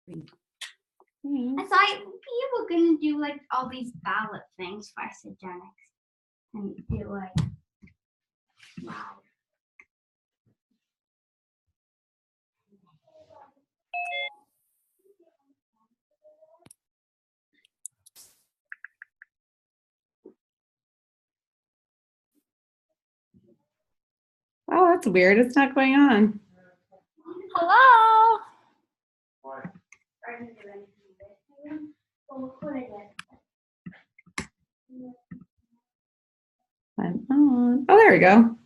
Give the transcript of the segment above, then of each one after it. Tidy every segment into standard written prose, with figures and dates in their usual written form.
Thanks. I thought you were gonna do like all these ballot things for Isogenics and do like wow. Oh, that's weird. It's not going on. Hello. I'm on. Oh, there we go.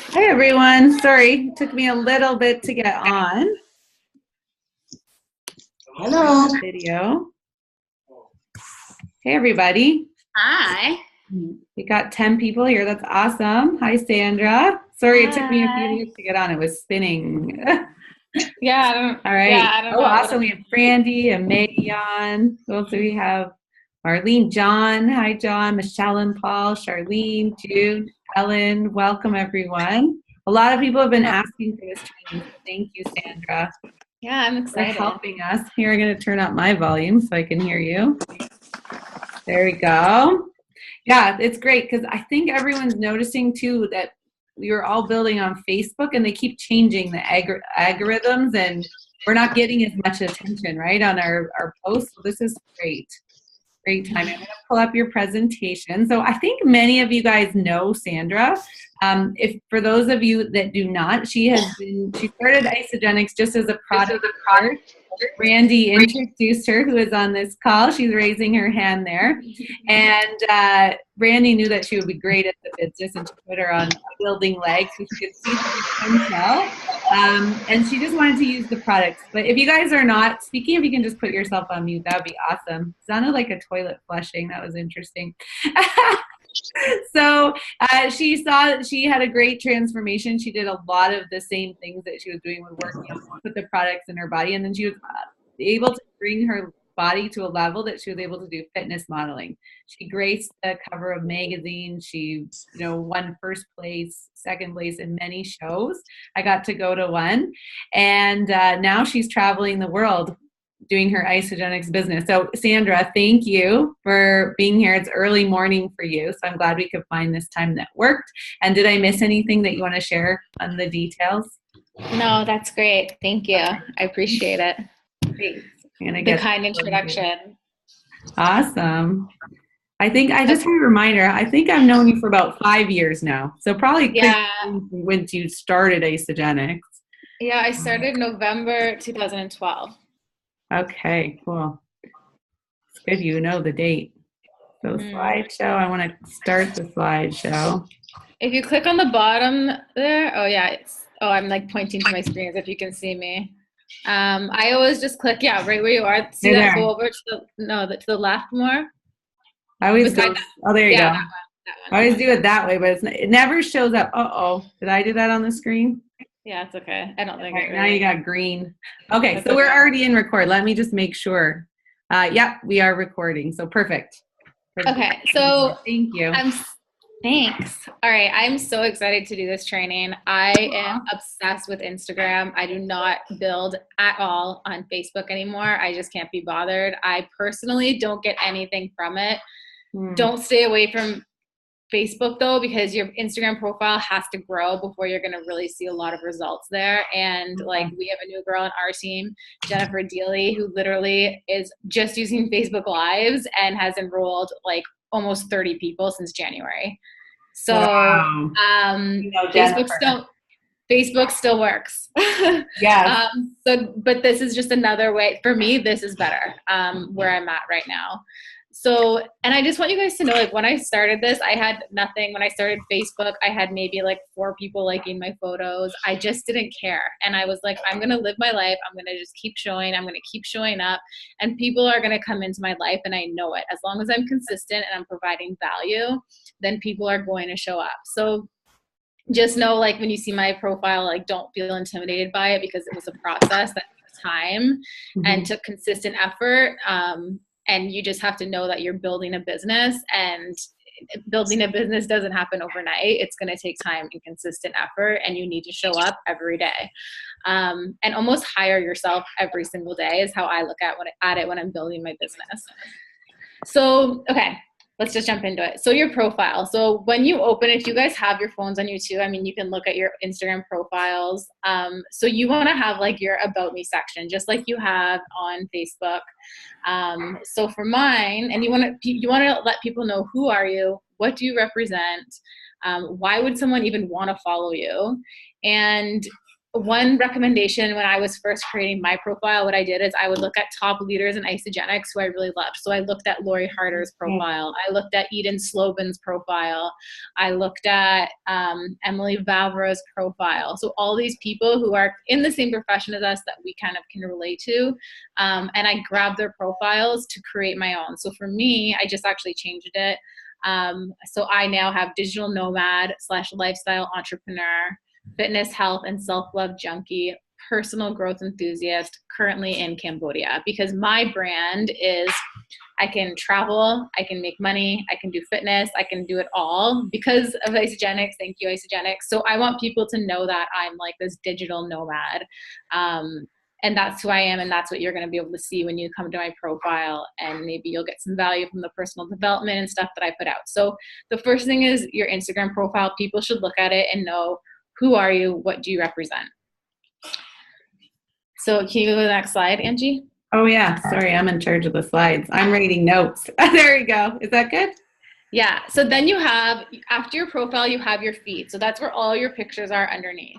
Hi, everyone. Sorry, it took me a little bit to get on. Hello. Video. Hey, everybody. Hi. We got 10 people here. That's awesome. Hi, Sandra. Sorry, it took me a few minutes to get on. It was spinning. Yeah. All right. Yeah, I don't know. Awesome. We have Brandy and Maggie on. Also, we have Marlene, John. Hi, John. Michelle and Paul, Charlene, June, Ellen. Welcome, everyone. A lot of people have been asking for this training. So thank you, Sandra. Yeah, I'm excited. For helping us. Here, I'm going to turn up my volume so I can hear you. There we go. Yeah, it's great because I think everyone's noticing too that we were all building on Facebook and they keep changing the algorithms and we're not getting as much attention, right, on our posts. So this is great. Great time. I'm going to pull up your presentation. So I think many of you guys know Sandra. If for those of you that do not, she started Isogenics just as a product. Randy introduced her, who is on this call. She's raising her hand there. And Randy knew that she would be great at the business, and she put her on building legs so she could see the potential. And she just wanted to use the products. But if you guys are not speaking, if you can just put yourself on mute, that would be awesome. Sounded like a toilet flushing. That was interesting. So she saw that she had a great transformation. She did a lot of the same things that she was doing with working out, put the products in her body, and then she was able to bring her body to a level that she was able to do fitness modeling. She graced the cover of magazines. She, won first place, second place in many shows. I got to go to one, and now she's traveling the world doing her Isogenics business. So Sandra, thank you for being here. It's early morning for you, so I'm glad we could find this time that worked. And did I miss anything that you want to share on the details? No, that's great. Thank you. I appreciate it. Thanks. The kind introduction. Awesome. I think I just have a reminder. I think I've known you for about 5 years now. So probably when you started Isogenics. Yeah, I started November 2012. Okay, cool. It's good you know the date. So slideshow, I want to start the slideshow. If you click on the bottom there, I'm like pointing to my screen as if you can see me. I always just click, right where you are. See that? Go over to the left more. I always go. There you go. That one. I always do it that way, but it never shows up. Did I do that on the screen? Yeah, it's okay. I don't think it really. Now you got green. Okay, that's so we're already in record. Let me just make sure. Yep, we are recording. So perfect. Okay, so thank you. Thanks. All right, I'm so excited to do this training. I am obsessed with Instagram. I do not build at all on Facebook anymore. I just can't be bothered. I personally don't get anything from it. Don't stay away from Facebook though, because your Instagram profile has to grow before you're going to really see a lot of results there. And like we have a new girl on our team, Jennifer Dealey, who literally is just using Facebook Lives and has enrolled like almost 30 people since January. So Facebook still works. Yeah. But this is just another way for me. This is better where I'm at right now. So, and I just want you guys to know, like when I started this, I had nothing. When I started Facebook, I had maybe like 4 people liking my photos. I just didn't care. And I was like, I'm going to live my life. I'm going to just keep showing. I'm going to keep showing up and people are going to come into my life. And I know it. As long as I'm consistent and I'm providing value, then people are going to show up. So just know, like when you see my profile, like don't feel intimidated by it because it was a process that took time and took consistent effort. and you just have to know that you're building a business, and building a business doesn't happen overnight. It's going to take time and consistent effort, and you need to show up every day, and almost hire yourself every single day is how I look at it when I'm building my business. So, okay, let's just jump into it. So your profile. So when you open it, you guys have your phones on you too. I mean, you can look at your Instagram profiles. So you want to have like your About Me section, just like you have on Facebook. So for mine, and you want to let people know, who are you? What do you represent? Why would someone even want to follow you? And one recommendation when I was first creating my profile, what I did is I would look at top leaders in Isagenix who I really loved. So I looked at Lori Harder's profile. I looked at Eden Slobin's profile. I looked at Emily Vavra's profile. So all these people who are in the same profession as us that we kind of can relate to. And I grabbed their profiles to create my own. So for me, I just actually changed it. So I now have digital nomad / lifestyle entrepreneur, fitness, health, and self-love junkie, personal growth enthusiast, currently in Cambodia, because my brand is I can travel, I can make money, I can do fitness, I can do it all because of Isagenix. Thank you, Isagenix. So I want people to know that I'm like this digital nomad. And that's who I am, and that's what you're going to be able to see when you come to my profile, and maybe you'll get some value from the personal development and stuff that I put out. So the first thing is your Instagram profile. People should look at it and know, who are you? What do you represent? So can you go to the next slide, Angie? Oh yeah, sorry, I'm in charge of the slides. I'm writing notes. There we go. Is that good? Yeah, so then you have, after your profile, you have your feed. So that's where all your pictures are underneath.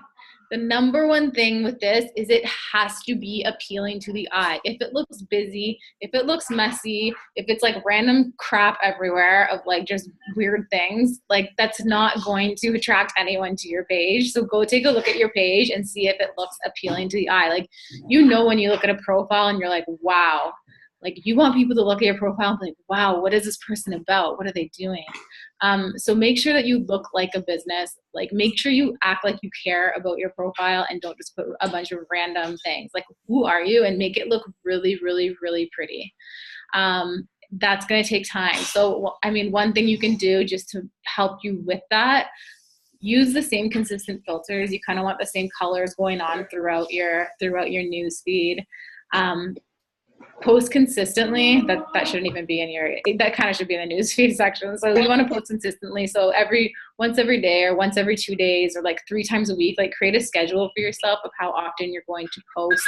The number one thing with this is it has to be appealing to the eye. If it looks busy, if it looks messy, if it's like random crap everywhere of like just weird things, like that's not going to attract anyone to your page. So go take a look at your page and see if it looks appealing to the eye. Like, you know, when you look at a profile and you're like, wow, like you want people to look at your profile and be like, wow, what is this person about? What are they doing? So make sure that you look like a business. Like, make sure you act like you care about your profile and don't just put a bunch of random things. Like, who are you? And make it look really, really, really pretty. That's going to take time. So, I mean, one thing you can do just to help you with that, use the same consistent filters. You kind of want the same colors going on throughout your news feed. Post consistently. That shouldn't even be in your, that kind of should be in the newsfeed section. So you want to post consistently. So once every day or once every 2 days or like 3 times a week, like create a schedule for yourself of how often you're going to post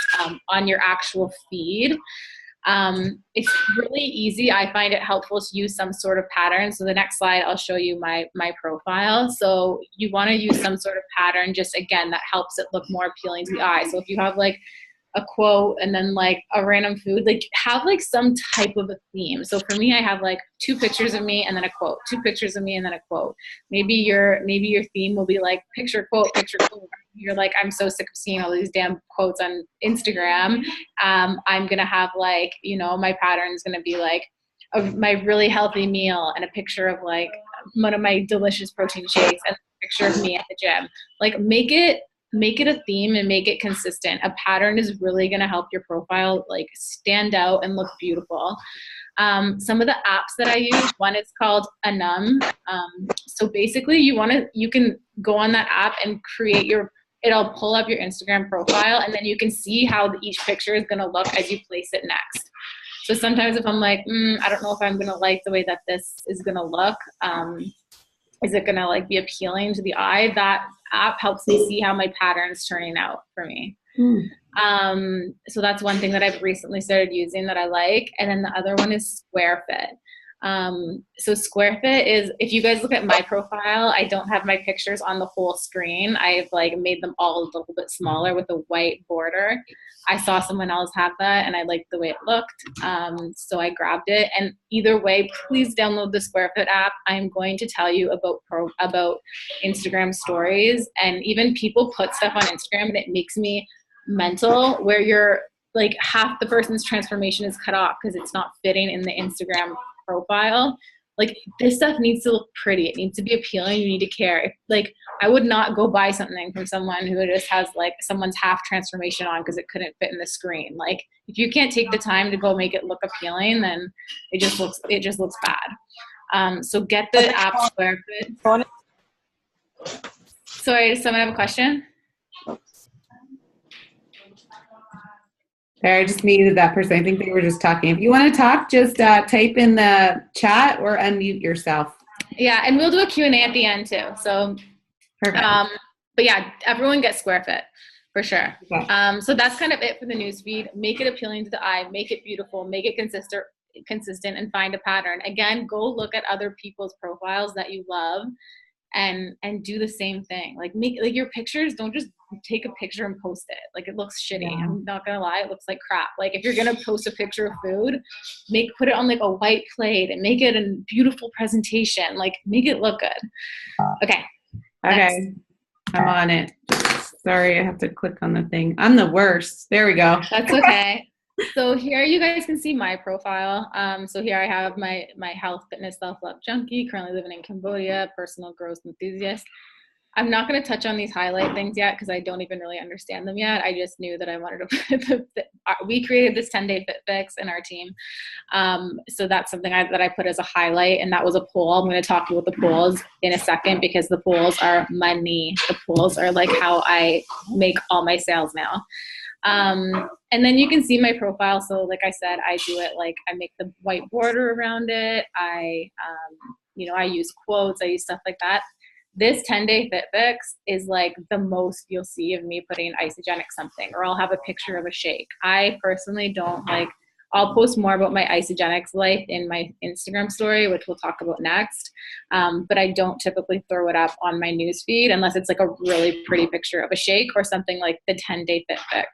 on your actual feed. It's really easy. I find it helpful to use some sort of pattern. So the next slide, I'll show you my profile. So you want to use some sort of pattern, just again, that helps it look more appealing to the eye. So if you have like a quote and then like a random food, like have like some type of a theme. So for me, I have like 2 pictures of me and then a quote, 2 pictures of me and then a quote. Maybe your theme will be like picture, quote, picture, quote. You're like, I'm so sick of seeing all these damn quotes on Instagram. I'm going to have like, you know, my pattern is going to be like my really healthy meal and a picture of like one of my delicious protein shakes and a picture of me at the gym. Like make it a theme and make it consistent. A pattern is really going to help your profile like stand out and look beautiful. Some of the apps that I use, one is called Anum. So basically you can go on that app and create it'll pull up your Instagram profile, and then you can see how each picture is going to look as you place it next. So sometimes if I'm like, I don't know if I'm going to like the way that this is going to look, is it going to like be appealing to the eye? That app helps me see how my pattern's turning out for me. So that's one thing that I've recently started using that I like. And then the other one is SquareFit. So SquareFit is, if you guys look at my profile, I don't have my pictures on the whole screen. I've like made them all a little bit smaller with a white border. I saw someone else have that and I liked the way it looked. So I grabbed it. And either way, please download the SquareFit app. I'm going to tell you about Instagram stories, and even people put stuff on Instagram and it makes me mental, where you're like half the person's transformation is cut off because it's not fitting in the Instagram profile. Like this stuff needs to look pretty. It needs to be appealing. You need to care. Like I would not go buy something from someone who just has like someone's half transformation on because it couldn't fit in the screen. Like if you can't take the time to go make it look appealing, then it just looks bad. So get the app square fit. Sorry, does someone have a question? There, I just muted that person. I think they were just talking. If you want to talk, just type in the chat or unmute yourself. Yeah, and we'll do a Q&A at the end too. So, Perfect. but yeah, everyone gets square fit for sure. Okay. So that's kind of it for the newsfeed. Make it appealing to the eye, make it beautiful, make it consistent, and find a pattern. Again, go look at other people's profiles that you love and do the same thing. Like make like your pictures, don't just take a picture and post it. Like it looks shitty. Yeah. I'm not gonna lie, it looks like crap. Like if you're gonna post a picture of food, put it on like a white plate and make it a beautiful presentation. Like make it look good. Okay. Okay. I'm on it. Sorry, I have to click on the thing. I'm the worst. There we go. That's okay. So here you guys can see my profile. So here I have my health, fitness, self-love junkie, currently living in Cambodia, personal growth enthusiast. I'm not going to touch on these highlight things yet because I don't even really understand them yet. I just knew that I wanted to we created this 10-day fit fix in our team. So that's something that I put as a highlight, and that was a poll. I'm going to talk about the polls in a second because the polls are money. The polls are like how I make all my sales now. And then you can see my profile. So like I said, I do it like I make the white border around it. I use quotes. I use stuff like that. This 10-day fit fix is like the most you'll see of me putting isogenic something, or I'll have a picture of a shake. I personally don't like, I'll post more about my isogenics life in my Instagram story, which we'll talk about next. But I don't typically throw it up on my newsfeed unless it's like a really pretty picture of a shake or something like the 10-day fit fix.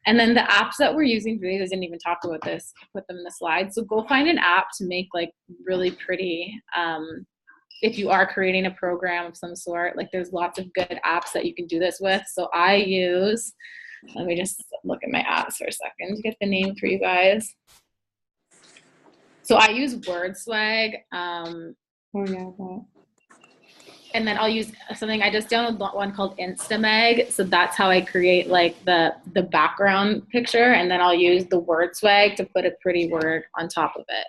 And then the apps that we're using for these, I didn't even talk about this, put them in the slides. So go find an app to make like really pretty, if you are creating a program of some sort. Like there's lots of good apps that you can do this with. So I use, let me just look at my apps for a second to get the name for you guys. So I use WordSwag. And then I'll use something, I just downloaded one called Instamag. So that's how I create like the background picture. And then I'll use the WordSwag to put a pretty word on top of it.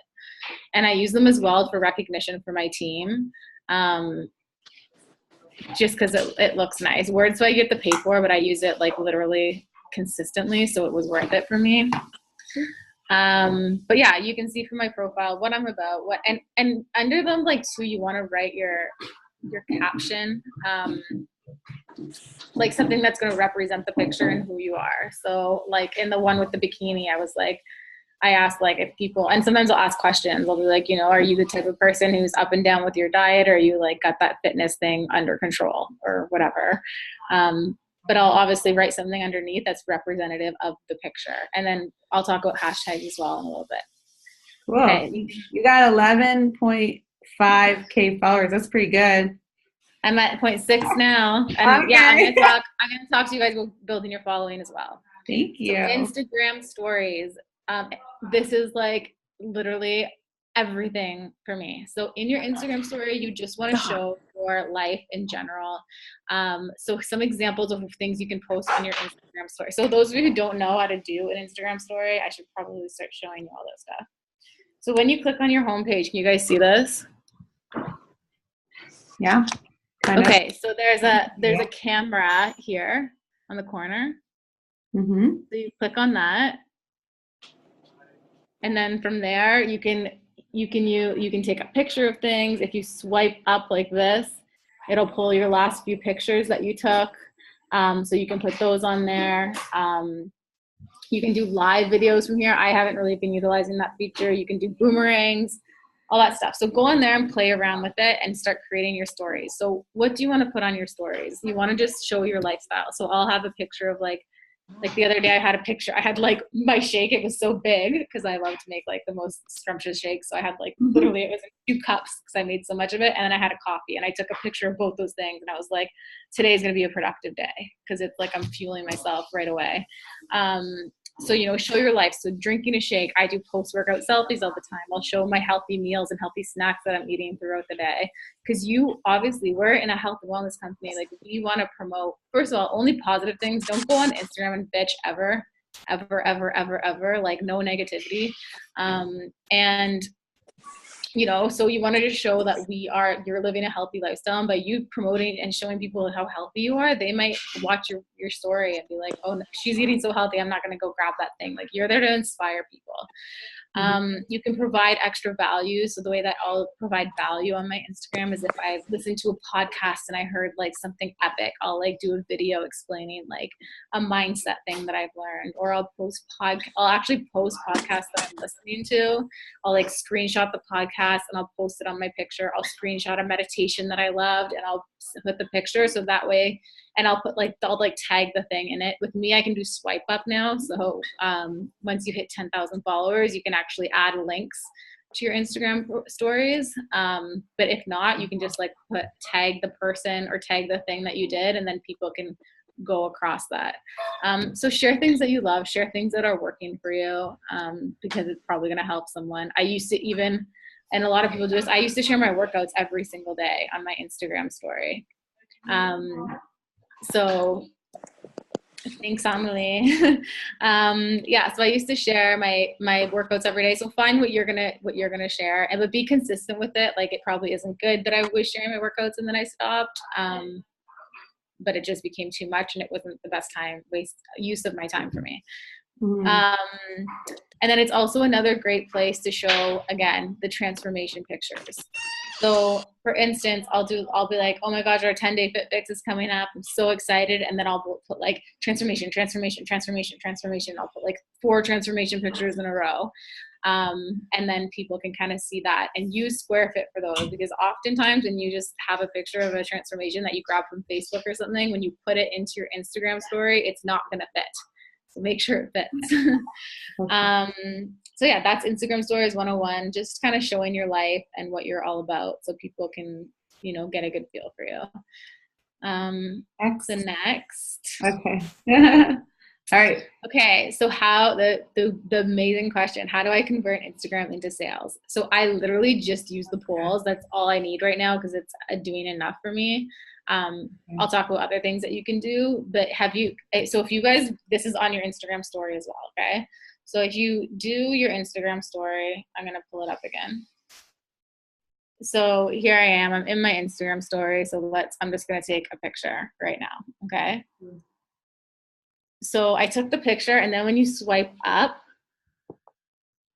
And I use them as well for recognition for my team, just because it looks nice. WordSwag you have to pay for, but I use it like literally consistently, so it was worth it for me. But yeah, you can see from my profile what I'm about, and under them like too, you want to write your caption, like something that's going to represent the picture and who you are. So like in the one with the bikini, I asked like if people, and sometimes I'll ask questions. I'll be like, are you the type of person who's up and down with your diet, or are you like got that fitness thing under control or whatever? But I'll obviously write something underneath that's representative of the picture. And then I'll talk about hashtags as well in a little bit. Cool. Okay. You got 11.5K followers. That's pretty good. I'm at 0.6 now. And okay. Yeah, I'm gonna talk to you guys about building your following as well. Thank you. So Instagram stories. This is like literally everything for me. So in your Instagram story, you just want to show your life in general. So some examples of things you can post on your Instagram story. So those of you who don't know how to do an Instagram story, I should probably start showing you all that stuff. So when you click on your homepage, can you guys see this? Yeah. Okay, so there's a camera here on the corner. Mm-hmm. So you click on that. And then from there, you can take a picture of things. If you swipe up like this, it'll pull your last few pictures that you took. So you can put those on there. You can do live videos from here. I haven't really been utilizing that feature. You can do boomerangs, all that stuff. So go in there and play around with it and start creating your stories. So what do you want to put on your stories? You want to just show your lifestyle. So I'll have a picture of like the other day I had a picture, I had like my shake, it was so big because I love to make like the most scrumptious shakes. So I had like literally it was like 2 cups because I made so much of it. And then I had a coffee and I took a picture of both those things. And I was like, today's going to be a productive day because it's like I'm fueling myself right away. So, show your life. So drinking a shake, I do post-workout selfies all the time. I'll show my healthy meals and healthy snacks that I'm eating throughout the day. Because we're in a health and wellness company. Like, we want to promote, first of all, only positive things. Don't go on Instagram and bitch ever, ever, ever, ever, ever. Like, no negativity. And so you wanted to show that you're living a healthy lifestyle, and by you promoting and showing people how healthy you are, they might watch your story and be like, oh, she's eating so healthy, I'm not going to go grab that thing. Like, you're there to inspire people. You can provide extra value. So the way that I'll provide value on my Instagram is if I listen to a podcast and I heard like something epic, I'll like do a video explaining like a mindset thing that I've learned, or I'll actually post podcasts that I'm listening to. I'll like screenshot the podcast and I'll post it on my picture. I'll screenshot a meditation that I loved and I'll put the picture, so that way, and I'll tag the thing in it. With me, I can do swipe up now. So once you hit 10,000 followers, you can actually add links to your Instagram stories. But if not, you can just like tag the person or tag the thing that you did, and then people can go across that. So share things that you love, share things that are working for you, because it's probably going to help someone. I used to and a lot of people do this, I used to share my workouts every single day on my Instagram story. So thanks, Amelie. So I used to share my workouts every day. So find what you're gonna share, but be consistent with it. Like, it probably isn't good that I was sharing my workouts and then I stopped. But it just became too much and it wasn't the best use of my time for me. And then it's also another great place to show, again, the transformation pictures. So for instance, I'll be like, oh my gosh, our 10-day fit fix is coming up. I'm so excited. And then I'll put like transformation. I'll put like 4 transformation pictures in a row. And then people can kind of see that and use Square Fit for those, because oftentimes when you just have a picture of a transformation that you grab from Facebook or something, when you put it into your Instagram story, it's not going to fit. So make sure it fits. So yeah, that's Instagram Stories 101, just kind of showing your life and what you're all about so people can, get a good feel for you. So next. Okay. All right. Okay. So how the amazing question, how do I convert Instagram into sales? So I literally just use the polls. That's all I need right now because it's doing enough for me. I'll talk about other things that you can do, but if you guys, this is on your Instagram story as well. Okay. So if you do your Instagram story, I'm going to pull it up again. So here I am, I'm in my Instagram story. So I'm just going to take a picture right now. Okay. So I took the picture, and then when you swipe up,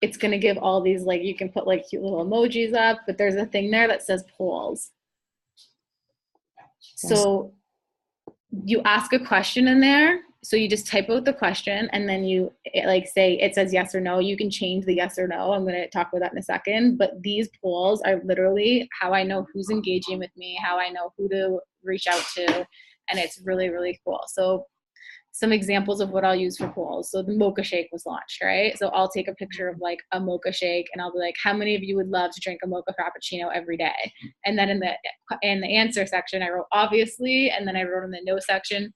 it's going to give all these, like, you can put like cute little emojis up, but there's a thing there that says polls. So you ask a question in there. So you just type out the question, and then you say it says yes or no. You can change the yes or no. I'm going to talk about that in a second. But these polls are literally how I know who's engaging with me, how I know who to reach out to. And it's really, really cool. So some examples of what I'll use for polls. So the mocha shake was launched, right? So I'll take a picture of like a mocha shake, and I'll be like, how many of you would love to drink a mocha frappuccino every day? And then in the answer section, I wrote obviously, and then I wrote in the no section,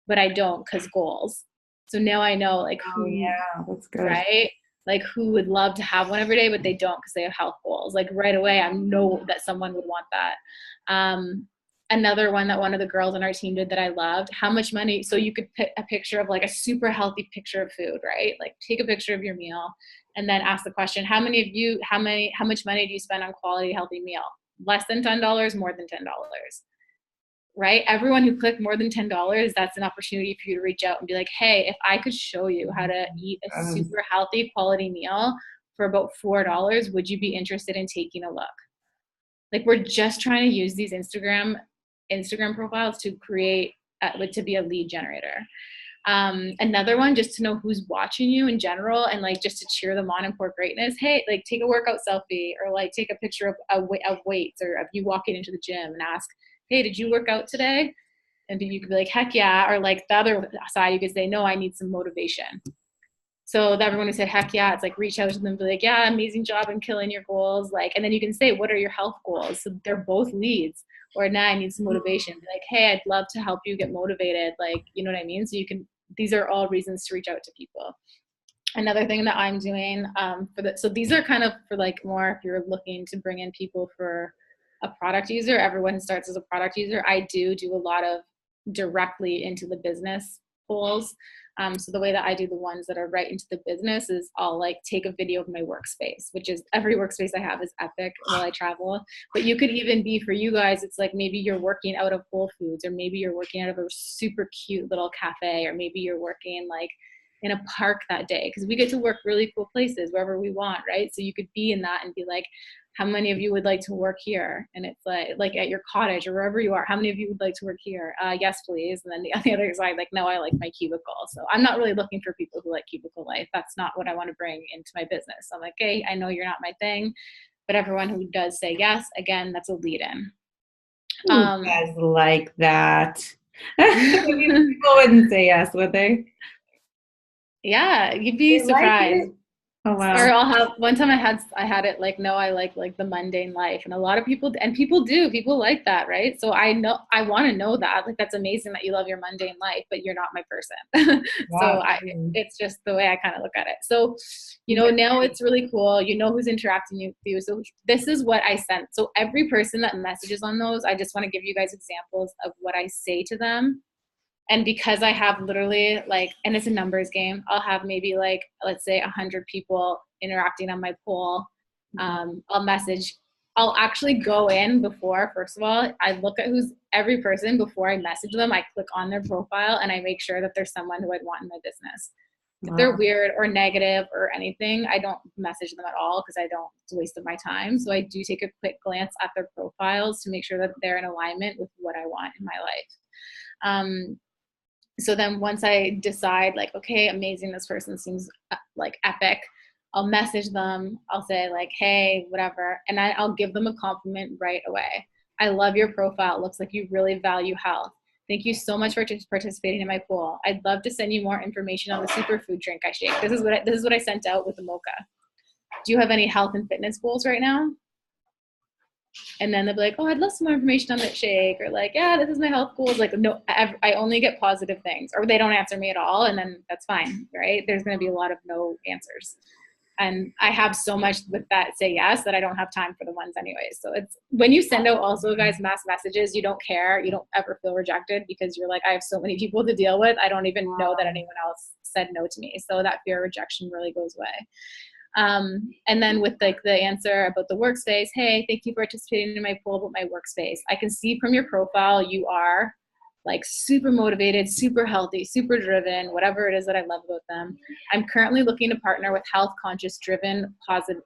but I don't, because goals. So now I know like who, that's good. Right? Like who would love to have one every day, but they don't because they have health goals. Like right away, I know that someone would want that. Another one that one of the girls on our team did that I loved, how much money, so you could put a picture of like a super healthy picture of food, right? Like take a picture of your meal and then ask the question, how much money do you spend on quality healthy meal? Less than $10, more than $10, right? Everyone who clicked more than $10, that's an opportunity for you to reach out and be like, hey, if I could show you how to eat a super healthy quality meal for about $4, would you be interested in taking a look? Like we're just trying to use these Instagram profiles to create, to be a lead generator. Another one, just to know who's watching you in general and like just to cheer them on and pour greatness. Hey, like take a workout selfie or like take a picture of weights or of you walking into the gym and ask, hey, did you work out today? And you could be like, heck yeah. Or like the other side, you could say, no, I need some motivation. So that everyone who said, heck yeah, it's like reach out to them and be like, yeah, amazing job in killing your goals. Like, and then you can say, what are your health goals? So they're both leads. Or now I need some motivation. Be like, hey, I'd love to help you get motivated. Like, you know what I mean? So these are all reasons to reach out to people. Another thing that I'm doing so these are kind of for like more if you're looking to bring in people for a product user. Everyone starts as a product user. I do a lot of directly into the business polls. So the way that I do the ones that are right into the business is I'll like take a video of my workspace, which is every workspace I have is epic while I travel. But you could even be for you guys, it's like maybe you're working out of Whole Foods, or maybe you're working out of a super cute little cafe, or maybe you're working like in a park that day, because we get to work really cool places wherever we want, right? So you could be in that and be like, how many of you would like to work here? And it's like at your cottage or wherever you are, how many of you would like to work here? Yes, please. And then on the other side, like, no, I like my cubicle. So I'm not really looking for people who like cubicle life. That's not what I want to bring into my business. I'm like, hey, I know you're not my thing, but everyone who does say yes, again, that's a lead in. You guys like that. People wouldn't say yes, would they? Yeah, you'd be surprised. Like oh wow. Or I'll have one time I had it like, no, I like the mundane life. And a lot of people like that, right? So I want to know that. Like, that's amazing that you love your mundane life, but you're not my person. So it's just the way I kind of look at it. So, now it's really cool. You know who's interacting with you. So this is what I sent. So every person that messages on those, I just want to give you guys examples of what I say to them. And because I have literally and it's a numbers game, I'll have maybe let's say 100 people interacting on my poll. I'll actually go in before, first of all, I look at who's every person before I message them. I click on their profile and I make sure that there's someone who I'd want in my business. If they're weird or negative or anything, I don't message them at all because it's a waste of my time. So I do take a quick glance at their profiles to make sure that they're in alignment with what I want in my life. So then once I decide okay, amazing, this person seems epic, I'll message them. I'll say hey, whatever. And I'll give them a compliment right away. I love your profile. It looks like you really value health. Thank you so much for participating in my pool. I'd love to send you more information on the superfood drink I shake. This is what I sent out with the mocha. Do you have any health and fitness goals right now? And then they'll be like, oh, I'd love some more information on that shake, or yeah, this is my health goals. No, I only get positive things, or they don't answer me at all. And then that's fine, right? There's going to be a lot of no answers. And I have so much with that say yes that I don't have time for the ones anyways. So it's when you send out also guys mass messages, you don't care. You don't ever feel rejected because you're like, I have so many people to deal with. I don't even know that anyone else said no to me. So that fear of rejection really goes away. And then with the answer about the workspace, hey, thank you for participating in my poll about my workspace. I can see from your profile you are super motivated, super healthy, super driven, whatever it is that I love about them. I'm currently looking to partner with health conscious, driven, positive,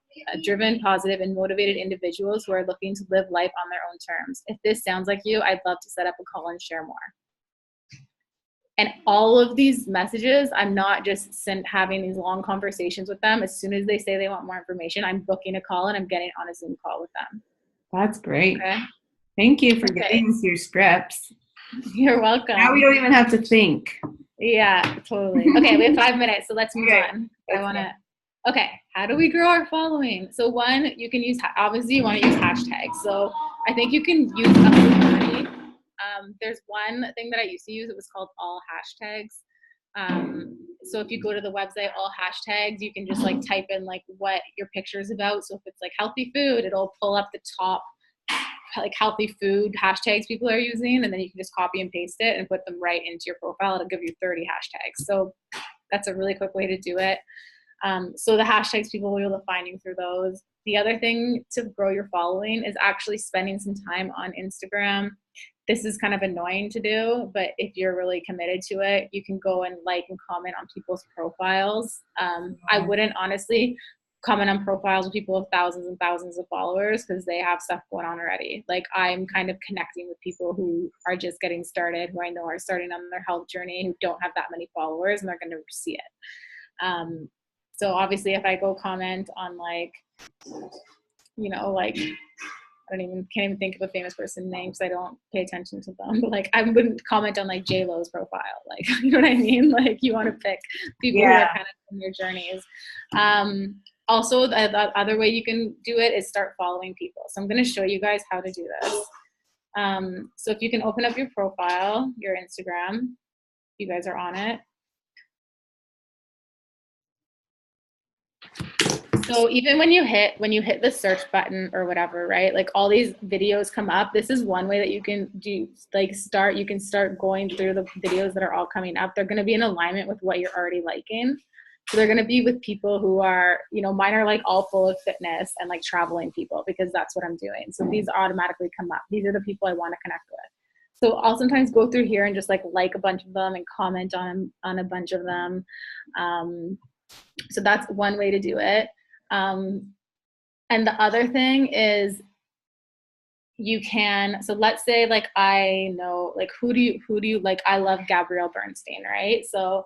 and motivated individuals who are looking to live life on their own terms. If this sounds like you, I'd love to set up a call and share more. And all of these messages, I'm not just having these long conversations with them. As soon as they say they want more information, I'm booking a call and I'm getting on a Zoom call with them. That's great. Okay. Thank you for getting us your scripts. You're welcome. Now we don't even have to think. Yeah, totally. Okay, we have 5 minutes, so let's move on. Okay, how do we grow our following? So one, you can use, obviously you want to use hashtags. So I think you can use up to 30. There's one thing that I used to use, it was called all hashtags. So if you go to the website, all hashtags, you can just type in what your picture is about. So if it's healthy food, it'll pull up the top healthy food hashtags people are using, and then you can just copy and paste it and put them right into your profile. It'll give you 30 hashtags. So that's a really quick way to do it. So the hashtags, people will be able to find you through those. The other thing to grow your following is actually spending some time on Instagram. This is kind of annoying to do, but if you're really committed to it, you can go and and comment on people's profiles. I wouldn't honestly comment on profiles with people with thousands and thousands of followers because they have stuff going on already. I'm kind of connecting with people who are just getting started, who I know are starting on their health journey, who don't have that many followers, and they're going to see it. So obviously if I go comment on can't even think of a famous person name because I don't pay attention to them. But I wouldn't comment on J-Lo's profile. You know what I mean? You want to pick people who are kind of in your journeys. Also, the other way you can do it is start following people. So I'm going to show you guys how to do this. So if you can open up your profile, your Instagram, you guys are on it. So even when you hit the search button or whatever, right? Like all these videos come up. This is one way that you can do, like you can start going through the videos that are all coming up. They're going to be in alignment with what you're already liking. So they're going to be with people who are, mine are like all full of fitness and like traveling people, because that's what I'm doing. So these automatically come up. These are the people I want to connect with. So I'll sometimes go through here and just like a bunch of them and comment on a bunch of them. So that's one way to do it. And the other thing is you can, so let's say like I know, like who do you like, I love Gabrielle Bernstein, right? So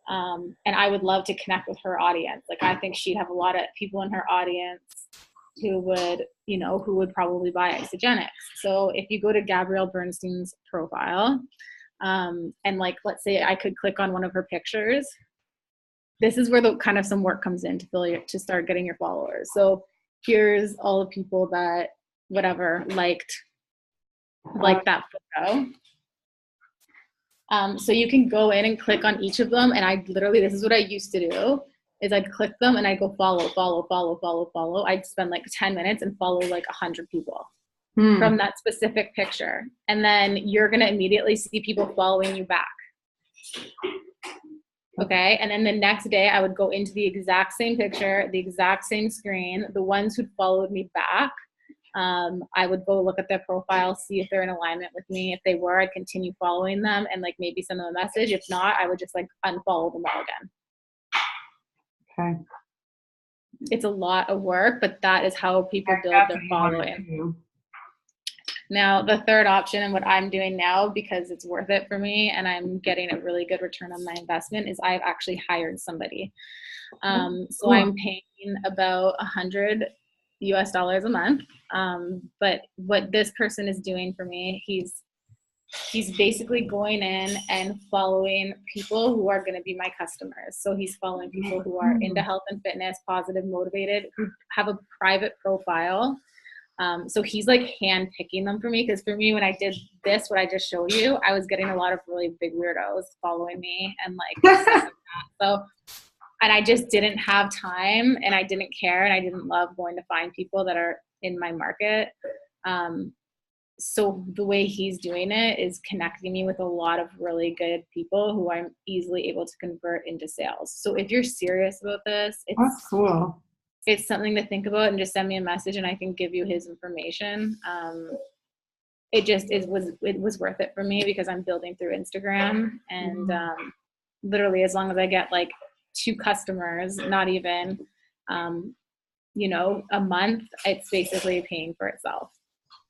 and I would love to connect with her audience. Like I think she'd have a lot of people in her audience who would probably buy Isagenix. So if you go to Gabrielle Bernstein's profile, and like let's say I could click on one of her pictures, this is where the kind of some work comes in to start getting your followers. So here's all the people that whatever liked that photo. So you can go in and click on each of them, and I literally, this is what I used to do, is I'd click them and I'd go follow. I'd spend like 10 minutes and follow like 100 people from that specific picture. And then you're going to immediately see people following you back. Okay. And then the next day I would go into the exact same picture, the exact same screen. The ones who followed me back, I would go look at their profile, see if they're in alignment with me. If they were, I'd continue following them and like maybe send them a message. If not, I would just like unfollow them all again. Okay. It's a lot of work, but that is how people build their following. Now, the third option, and what I'm doing now because it's worth it for me and I'm getting a really good return on my investment, is I've actually hired somebody. So I'm paying about $100 a month. But what this person is doing for me, he's basically going in and following people who are going to be my customers. So he's following people who are into health and fitness, positive, motivated, who have a private profile. So he's like hand picking them for me, because for me, when I did this, what I just showed you, I was getting a lot of really big weirdos following me and like so, and I just didn't have time and I didn't care and I didn't love going to find people that are in my market. So the way he's doing it is connecting me with a lot of really good people who I'm easily able to convert into sales. So if you're serious about this, That's cool. It's something to think about, and just send me a message and I can give you his information. It was worth it for me because I'm building through Instagram, and literally as long as I get like 2 customers, not even, a month, it's basically paying for itself.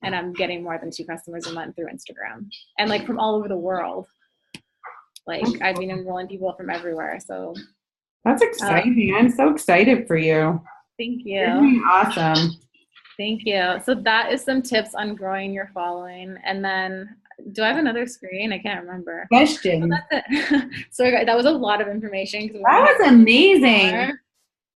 And I'm getting more than 2 customers a month through Instagram, and like from all over the world. Like I've been enrolling people from everywhere. So that's exciting. I'm so excited for you. Thank you. You're doing awesome. Thank you. So that is some tips on growing your following. And then, do I have another screen? I can't remember. Question. Oh, that's it. Sorry, that was a lot of information. That was amazing.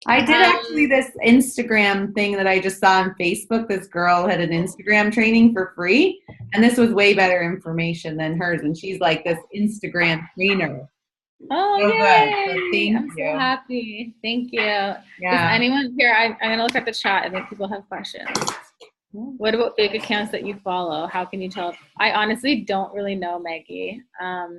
I did actually this Instagram thing that I just saw on Facebook. This girl had an Instagram training for free, and this was way better information than hers. And she's like this Instagram trainer. Oh, so yay! I'm so happy. Thank you. Yeah. Does anyone here? I'm gonna look at the chat. I think people have questions. What about fake accounts that you follow? How can you tell? I honestly don't really know, Maggie. How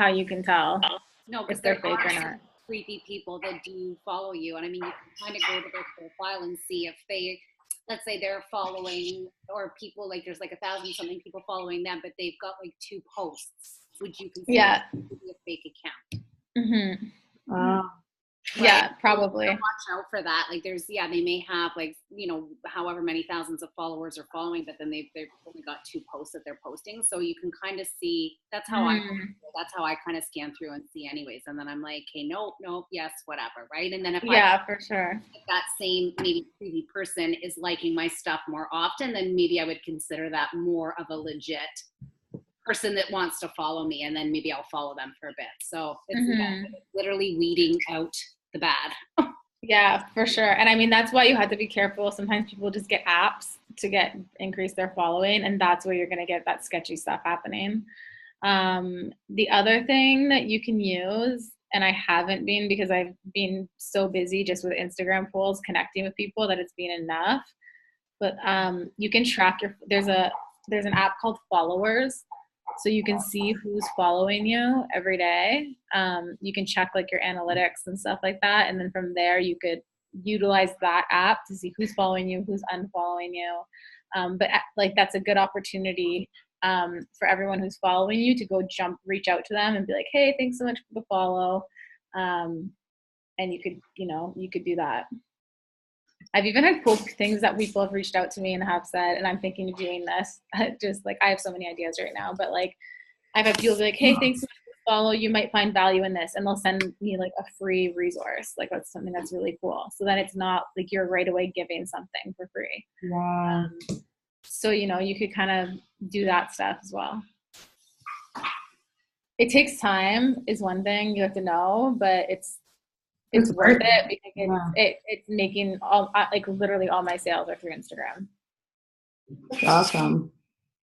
you can tell if they're fake or not. Creepy people that do follow you, and I mean, you can kind of go to their profile and see if they, let's say they're following, or people like there's like 1,000 something people following them, but they've got like 2 posts. Would you consider it to be a fake account? Mm-hmm. Yeah, probably. Watch out for that. Like they may have like, however many thousands of followers are following, but then they've only got 2 posts that they're posting. So you can kind of see, that's how I kind of scan through and see anyways. And then I'm like, hey, nope, yes, whatever. Right. And then if for sure, if that same maybe creepy person is liking my stuff more often, then maybe I would consider that more of a legit person that wants to follow me, and then maybe I'll follow them for a bit. So it's literally weeding out the bad. Yeah, for sure. And I mean, that's why you have to be careful. Sometimes people just get apps to increase their following, and that's where you're going to get that sketchy stuff happening. The other thing that you can use and I haven't been because I've been so busy just with Instagram polls connecting with people that it's been enough. But you can track there's an app called Followers, so you can see who's following you every day. You can check like your analytics and stuff like that, and then from there you could utilize that app to see who's following you, who's unfollowing you. But like that's a good opportunity for everyone who's following you to go reach out to them and be like, hey, thanks so much for the follow. And you could do that. I've even had cool things that people have reached out to me and have said, and I'm thinking of doing this. Just like I have so many ideas right now, but like I've had people be like, hey, thanks so much for the follow. You might find value in this. And they'll send me like a free resource. Like that's something that's really cool. So then it's not like you're right away giving something for free. Wow. So, you could kind of do that stuff as well. It takes time is one thing you have to know, but it's worth it because it's making literally all my sales are through Instagram. That's awesome.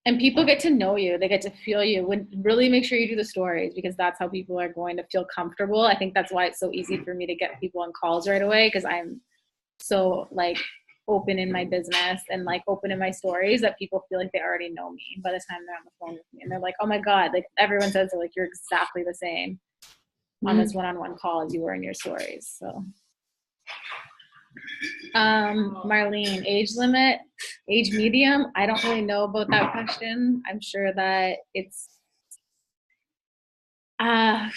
And people get to know you. They get to feel you. Really make sure you do the stories because that's how people are going to feel comfortable. I think that's why it's so easy for me to get people on calls right away because I'm so like open in my business and like open in my stories that people feel like they already know me by the time they're on the phone with me. And they're like, oh my God, like everyone says they're like, you're exactly the same on this one-on-one call as you were in your stories. So Marlene, age limit, age medium, I don't really know about that question. I'm sure that it's I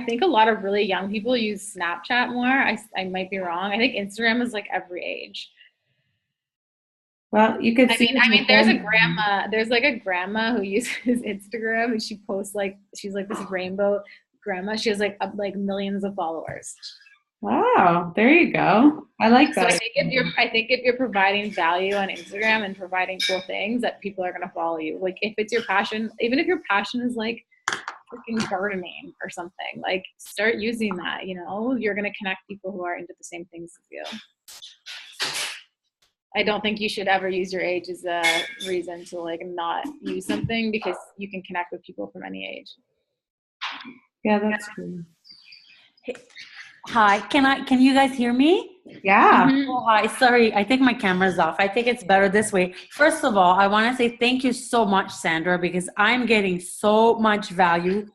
think a lot of really young people use Snapchat more. I might be wrong. I think Instagram is like every age. Well, you could I mean, there's like a grandma who uses Instagram and she posts like, she's like this rainbow grandma. She has like millions of followers. Wow, there you go. I like that. So I think if you're providing value on Instagram and providing cool things, that people are going to follow you. Like if it's your passion, even if your passion is like freaking gardening or something, like start using that, you're going to connect people who are into the same things as you. I don't think you should ever use your age as a reason to like not use something because you can connect with people from any age. Yeah, that's true. Hi, can you guys hear me? Yeah. Mm-hmm. Oh, hi, sorry, I think my camera's off. I think it's better this way. First of all, I want to say thank you so much, Sandra, because I'm getting so much value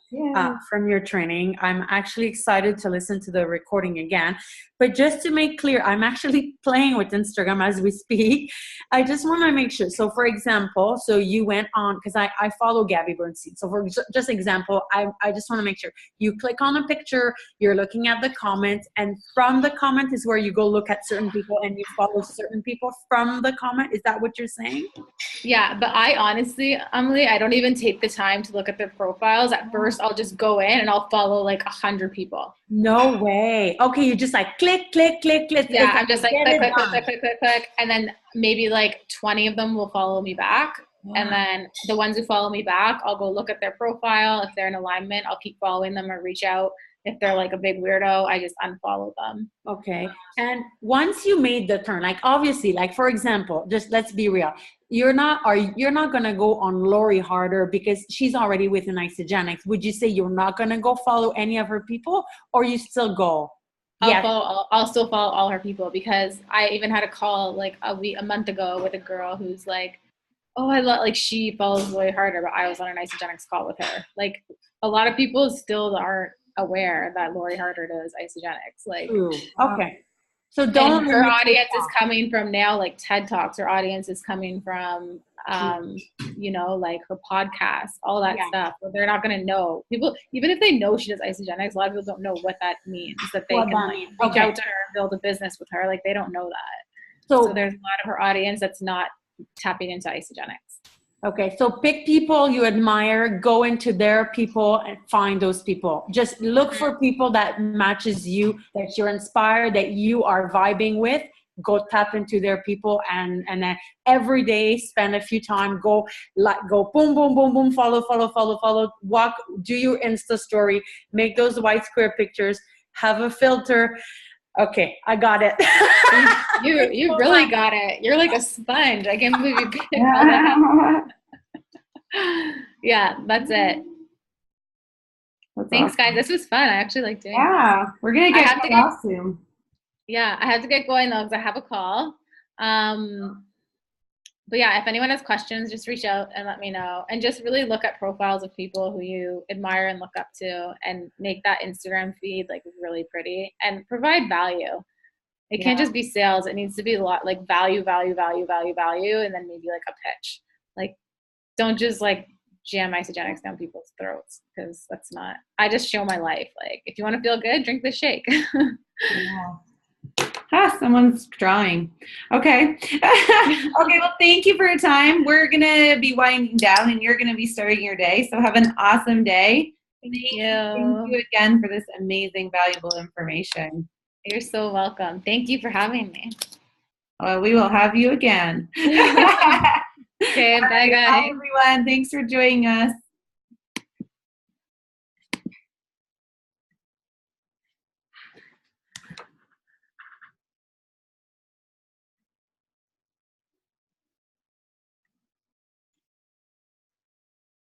from your training. I'm actually excited to listen to the recording again. But just to make clear, I'm actually playing with Instagram as we speak. I just want to make sure. So for example, so you went on, because I follow Gabby Bernstein. So for just example, I just want to make sure you click on a picture, you're looking at the comments, and from the comment is where you go look at certain people and you follow certain people from the comment. Is that what you're saying? Yeah, but I honestly, Emily, I don't even take the time to look at their profiles. At first, I'll just go in and I'll follow like 100 people. No way. Okay, you just like click, click, click, click. Yeah, I'm just like click. And then maybe like 20 of them will follow me back. Wow. And then the ones who follow me back, I'll go look at their profile. If they're in alignment, I'll keep following them or reach out. If they're like a big weirdo, I just unfollow them. Okay. And once you made the turn, like obviously, like for example, just let's be real. You're not going to go on Lori Harder because she's already within Isogenics. Would you say you're not going to go follow any of her people, or you still go? I'll still follow all her people because I even had a call like a month ago with a girl who's like, oh, I love, like she follows Lori Harder, but I was on an Isogenics call with her. Like a lot of people still aren't aware that Lori Harder does Isogenics. Like, ooh, okay. So don't. Her audience is coming from now, like TED Talks. Her audience is coming from, like her podcast, all that stuff. But they're not going to know. People, even if they know she does Isogenics, a lot of people don't know what that means. That they can reach out to her and build a business with her. Like they don't know that. So there's a lot of her audience that's not tapping into Isogenics. Okay, so pick people you admire, go into their people and find those people. Just look for people that matches you, that you're inspired, that you are vibing with. Go tap into their people and then every day spend a few time, go boom, boom, boom, boom, follow, walk, do your Insta story, make those white square pictures, have a filter. Okay, I got it. You really got it. You're like a sponge. I can't believe you picked all that. Yeah, that's it. Thanks, awesome. guys. This was fun. I actually like doing Yeah, we're gonna I get have to cut get- off soon. Yeah, I have to get going though because I have a call. But yeah, if anyone has questions, just reach out and let me know. And just really look at profiles of people who you admire and look up to and make that Instagram feed like really pretty and provide value. It can't just be sales. It needs to be a lot like value, value, value, value, value, and then maybe like a pitch. Like don't just like jam isogenics down people's throats because that's not, I just show my life. Like if you want to feel good, drink this shake. Someone's drawing. Okay. Okay, well, thank you for your time. We're going to be winding down and you're going to be starting your day. So have an awesome day. Thank you. Thank you again for this amazing, valuable information. You're so welcome. Thank you for having me. We will have you again. Okay, bye guys. Bye, everyone. Thanks for joining us.